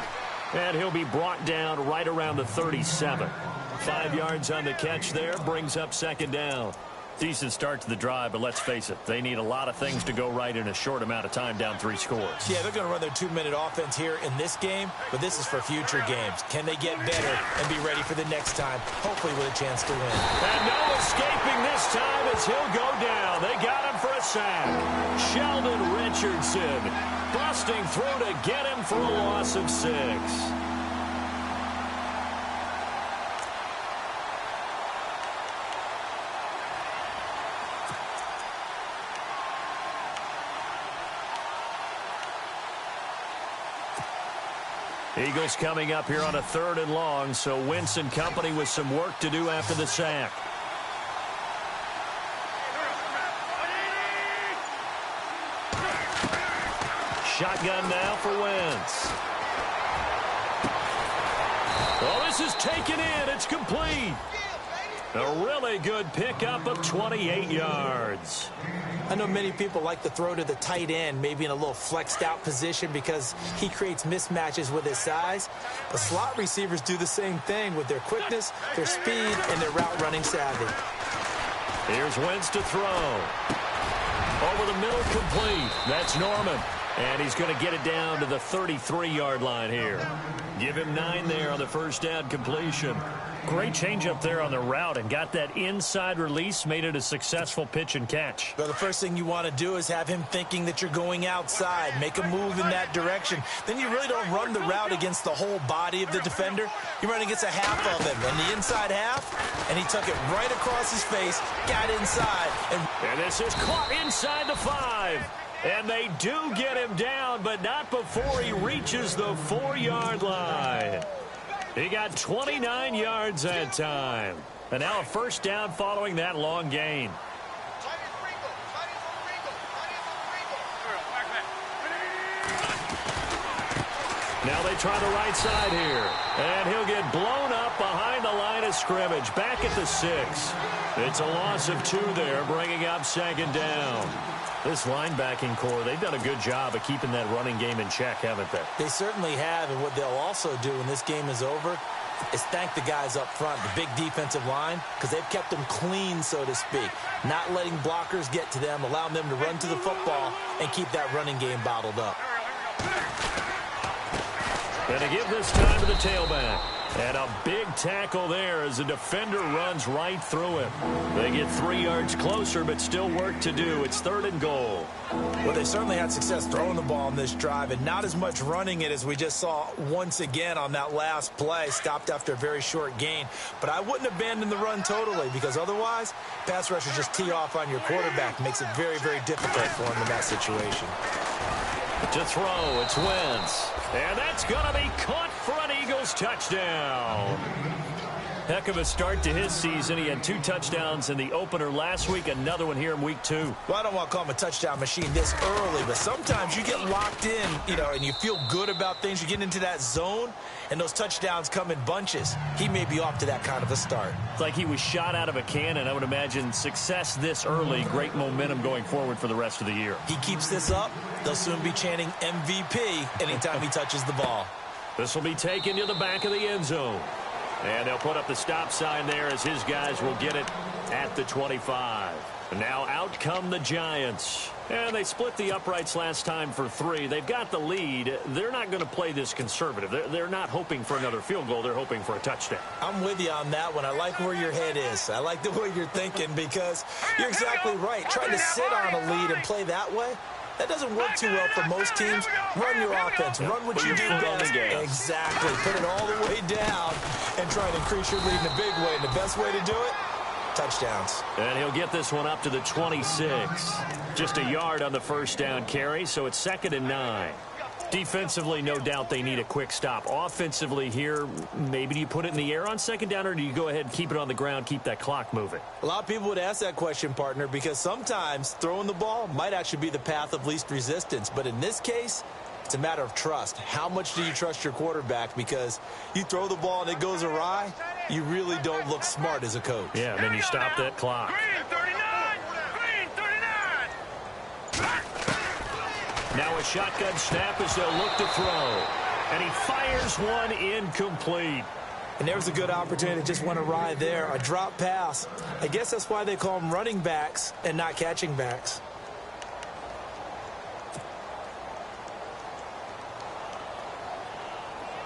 And he'll be brought down right around the 37. 5 yards on the catch there, brings up second down. Decent start to the drive, but let's face it, they need a lot of things to go right in a short amount of time, down 3 scores. Yeah, they're going to run their 2-minute offense here in this game, but this is for future games. Can they get better and be ready for the next time, hopefully with a chance to win? And no escaping this time as he'll go down. They got him for a sack. Sheldon Richardson busting through to get him for a loss of 6. Eagles coming up here on a 3rd and long, so Wentz and company with some work to do after the sack. Shotgun now for Wentz. Oh, this is taken in. It's complete. A really good pickup of 28 yards. I know many people like to throw to the tight end, maybe in a little flexed out position because he creates mismatches with his size. But slot receivers do the same thing with their quickness, their speed, and their route running savvy. Here's Wentz to throw. Over the middle, complete. That's Norman. And he's going to get it down to the 33-yard line here. Give him 9 there on the first down completion. Great change up there on the route and got that inside release, made it a successful pitch and catch. Well, the first thing you want to do is have him thinking that you're going outside, make a move in that direction. Then you really don't run the route against the whole body of the defender. You run against a half of him, and the inside half, and he took it right across his face, got inside. And this is caught inside the 5. And they do get him down, but not before he reaches the 4-yard line. He got 29 yards that time. And now a first down following that long gain. Now they try the right side here. And he'll get blown up behind the line of scrimmage. Back at the 6. It's a loss of 2 there, bringing up second down. This linebacking core, they've done a good job of keeping that running game in check, haven't they? They certainly have, and what they'll also do when this game is over is thank the guys up front, the big defensive line, because they've kept them clean, so to speak. Not letting blockers get to them, allowing them to run to the football and keep that running game bottled up. And to give this time to the tailback. And a big tackle there as the defender runs right through him. They get 3 yards closer, but still work to do. It's 3rd and goal. Well, they certainly had success throwing the ball on this drive and not as much running it as we just saw once again on that last play. Stopped after a very short gain. But I wouldn't abandon the run totally because otherwise, pass rushers just tee off on your quarterback. Makes it very, very difficult for him in that situation. To throw, it's Wentz. And that's going to be caught for an Eagles touchdown. Heck of a start to his season. He had 2 touchdowns in the opener last week, another one here in week 2. Well, I don't want to call him a touchdown machine this early, but sometimes you get locked in, and you feel good about things. You get into that zone, and those touchdowns come in bunches. He may be off to that kind of a start. It's like he was shot out of a cannon. I would imagine success this early, great momentum going forward for the rest of the year. He keeps this up, they'll soon be chanting MVP anytime he touches the ball. This will be taken to the back of the end zone. And they'll put up the stop sign there as his guys will get it at the 25. Now out come the Giants. And they split the uprights last time for 3. They've got the lead. They're not going to play this conservative. They're not hoping for another field goal. They're hoping for a touchdown. I'm with you on that one. I like where your head is. I like the way you're thinking because you're exactly right. Trying to sit on a lead and play that way, that doesn't work too well for most teams. Run your offense. Run what you do best. Exactly. Put it all the way down and try and increase your lead in a big way. And the best way to do it, touchdowns. And he'll get this one up to the 26. Just a yard on the first down carry, so it's 2nd and 9. Defensively, no doubt they need a quick stop. Offensively here, maybe do you put it in the air on 2nd down, or do you go ahead and keep it on the ground, keep that clock moving? A lot of people would ask that question, partner, because sometimes throwing the ball might actually be the path of least resistance. But in this case, it's a matter of trust. How much do you trust your quarterback? Because you throw the ball and it goes awry, you really don't look smart as a coach. Yeah, and then you stop that clock. Green 39! Green 39! Now a shotgun snap as they'll look to throw. And he fires one incomplete. And there was a good opportunity that just went awry there. A drop pass. I guess that's why they call them running backs and not catching backs.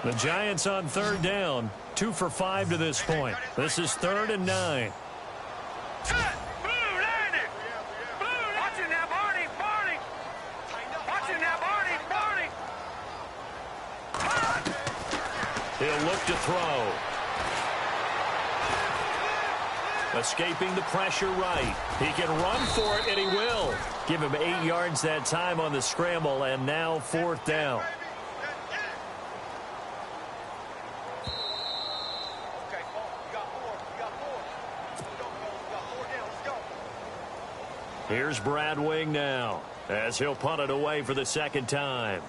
The Giants on 3rd down. 2 for 5 to this point. This is 3rd and 9. He'll look to throw. Escaping the pressure right. He can run for it, and he will. Give him 8 yards that time on the scramble, and now 4th down. Here's Brad Wing now, as he'll punt it away for the 2nd time.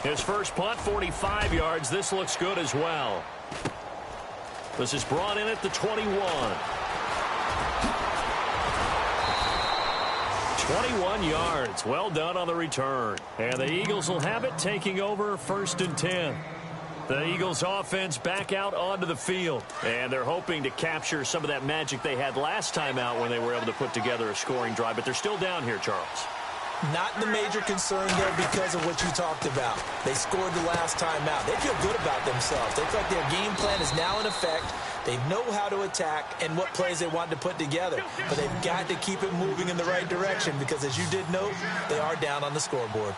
His first punt, 45 yards. This looks good as well. This is brought in at the 21. 21 yards. Well done on the return. And the Eagles will have it, taking over 1st and 10. The Eagles offense back out onto the field. And they're hoping to capture some of that magic they had last time out when they were able to put together a scoring drive. But they're still down here, Charles. Not the major concern, though, because of what you talked about. They scored the last time out. They feel good about themselves. They feel like their game plan is now in effect. They know how to attack and what plays they want to put together. But they've got to keep it moving in the right direction because, as you did note, they are down on the scoreboard.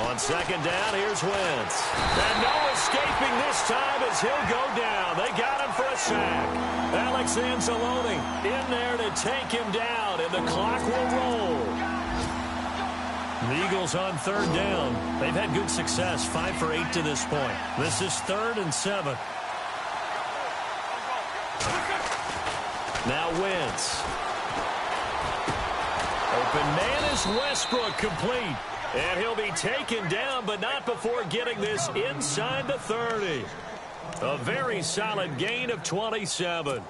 On 2nd down, here's Wentz. And no escaping this time as he'll go down. They got him for a sack. Alex Anzalone in there to take him down, and the clock will roll. The Eagles on 3rd down. They've had good success, 5 for 8 to this point. This is 3rd and 7. Now Wentz. Open man is Westbrook, complete. And he'll be taken down, but not before getting this inside the 30. A very solid gain of 27.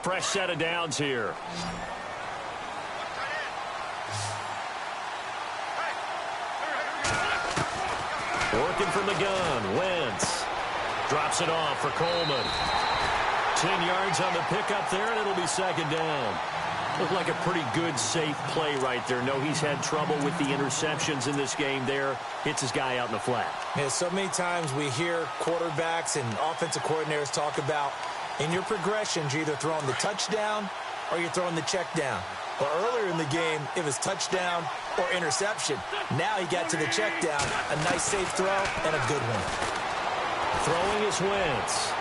Fresh set of downs here. Working from the gun, Wentz. Drops it off for Coleman. 10 yards on the pickup there, and it'll be second down. Looked like a pretty good, safe play right there. No, he's had trouble with the interceptions in this game there. Hits his guy out in the flat. Yeah, so many times we hear quarterbacks and offensive coordinators talk about in your progressions, you're either throwing the touchdown or you're throwing the check down. But earlier in the game, it was touchdown or interception. Now he got to the check down. A nice, safe throw and a good one. Throwing is Wentz.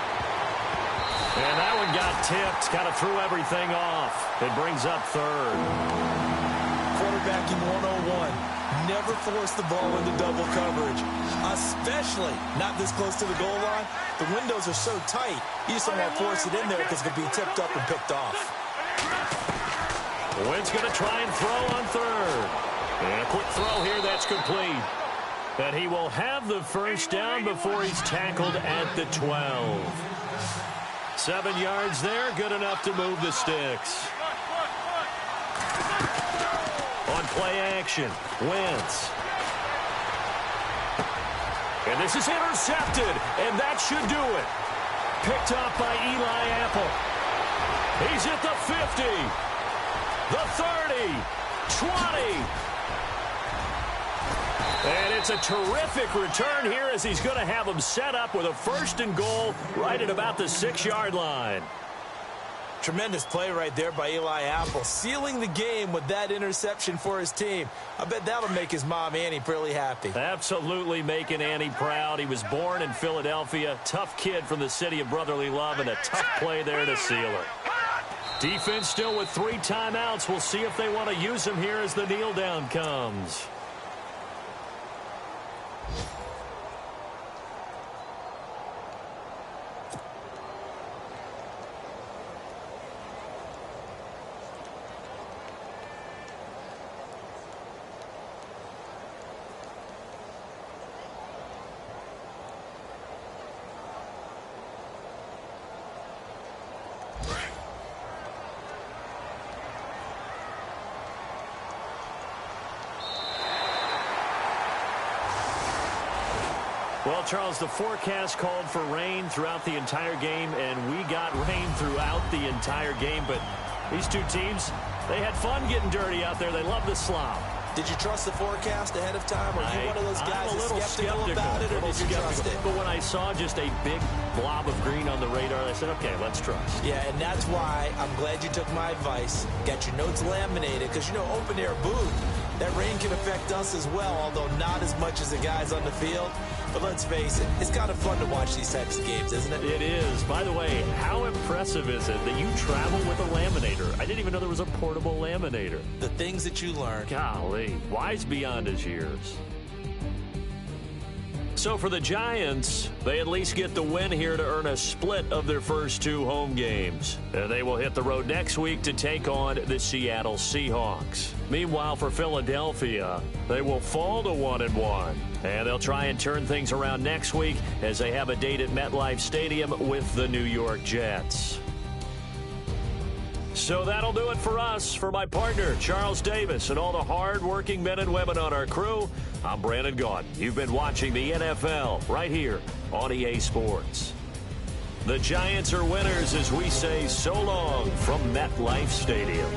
And that one got tipped. Kind of threw everything off. It brings up third. Quarterbacking 101. Never force the ball into double coverage, especially not this close to the goal line. The windows are so tight, you just don't want to force it in there because it could be tipped up and picked off. Wentz going to try and throw on third. And a quick throw here that's complete. And he will have the first down before he's tackled at the 12. 7 yards there, good enough to move the sticks. On play action, Wentz. And this is intercepted, and that should do it. Picked off by Eli Apple. He's at the 50, the 30, 20. And it's a terrific return here as he's going to have him set up with a first and goal right at about the 6-yard line. Tremendous play right there by Eli Apple, sealing the game with that interception for his team. I bet that'll make his mom, Annie, really happy. Absolutely making Annie proud. He was born in Philadelphia. Tough kid from the city of brotherly love, and a tough play there to seal her. Defense still with 3 timeouts. We'll see if they want to use them here as the kneel down comes. Well, Charles, the forecast called for rain throughout the entire game, and we got rain throughout the entire game. But these two teams, they had fun getting dirty out there. They love the slop. Did you trust the forecast ahead of time? Or are you one of those guys I'm a little skeptical about it, or did you trust it? But when I saw just a big blob of green on the radar, I said, okay, let's trust. Yeah, and that's why I'm glad you took my advice. Got your notes laminated, because, you know, open air boot, that rain can affect us as well, although not as much as the guys on the field. But let's face it, it's kind of fun to watch these types of games, isn't it? It is. By the way, how impressive is it that you travel with a laminator? I didn't even know there was a portable laminator. The things that you learn. Golly, wise beyond his years. So for the Giants, they at least get the win here to earn a split of their first 2 home games. And they will hit the road next week to take on the Seattle Seahawks. Meanwhile, for Philadelphia, they will fall to 1-1. And they'll try and turn things around next week as they have a date at MetLife Stadium with the New York Jets. So that'll do it for us. For my partner, Charles Davis, and all the hard-working men and women on our crew, I'm Brandon Gaudin. You've been watching the NFL right here on EA Sports. The Giants are winners as we say so long from MetLife Stadium.